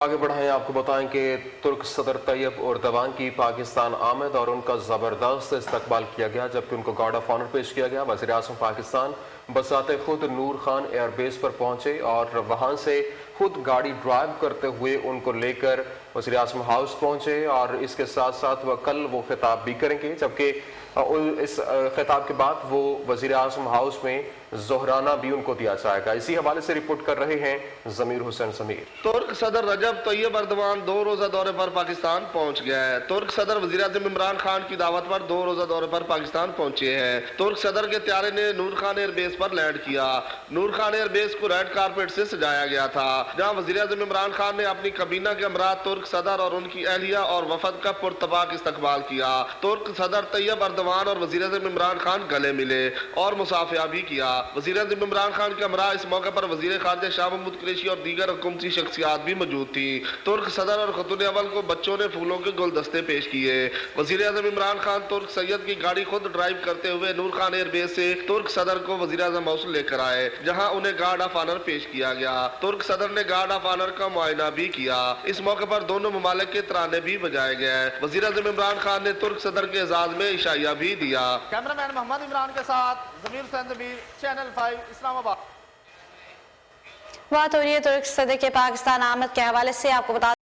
आगे बढ़ाएं, आपको बताएं कि तुर्क सदर तैयब एर्दोगान की पाकिस्तान आमद और उनका ज़बरदस्त इस्तकबाल किया गया, जबकि उनको गार्ड ऑफ ऑनर पेश किया गया। वज़ीर आज़म पाकिस्तान बसाते खुद नूर खान एयरबेस पर पहुंचे और वहां से खुद गाड़ी ड्राइव करते हुए उनको लेकर वज़ीर आज़म हाउस पहुंचे और इसके साथ साथ वह कल वो खिताब भी करेंगे, जबकि इस खिताब के बाद वो वज़ीर आज़म हाउस में ज़ोहराना भी उनको दिया जाएगा। इसी हवाले से रिपोर्ट कर रहे हैं ज़मीर हुसैन ज़मीर। तुर्क सदर रजब तैयब एर्दोगान 2 रोज़ा दौरे पर पाकिस्तान पहुंच गया है। तुर्क सदर वज़ीर आज़म इमरान खान की दावत पर 2 रोज़ा दौरे पर पाकिस्तान पहुंचे हैं। तुर्क सदर के त्यारे ने नूर खान एयरबेस पर लैंड किया। नूर खान एयरबेस को रेड कारपेट से सजाया गया था, जहां वज़ीर आज़म इमरान खान ने अपनी कबीना के हमरा तुर्क सदर और उनकी अहलिया और वफद का पुरतबाक इस्तकबाल किया। तुर्क सदर तैयब एर्दोगान और वज़ीर आज़म इमरान खान गले मिले और मुसाफिया भी किया। वज़ीर आज़म इमरान खान के हमरा इस मौके पर वज़ीर ख़ारिजा शाह महमूद कुरैशी और दीगर हुकूमती शख्सियात भी मौजूद थी। तुर्क सदर और खतून अव्वल को बच्चों ने फूलों के गुलदस्ते पेश किए। वज़ीर आज़म इमरान खान तुर्क सैयद की गाड़ी खुद ड्राइव करते हुए नूर खान एयरबेस से तुर्क सदर को वज़ीर आज़म हाउस लेकर आए, जहां उन्हें गार्ड ऑफ ऑनर पेश किया गया। तुर्क सदर ने गार्ड ऑफ ऑनर का मुआयना भी किया। इस मौके पर दोनों ममालिक के तराने भी बजाए गए। वज़ीर आज़म इमरान खान ने तुर्क सदर के एजाज में इशाइया भी दिया। कैमरामैन मोहम्मद इमरान के साथ ज़मीर हुसैन ज़मीर, चैनल 5 इस्लामाबाद। बात हो रही है तुर्क सदर के पाकिस्तान आमद के हवाले से। आपको बता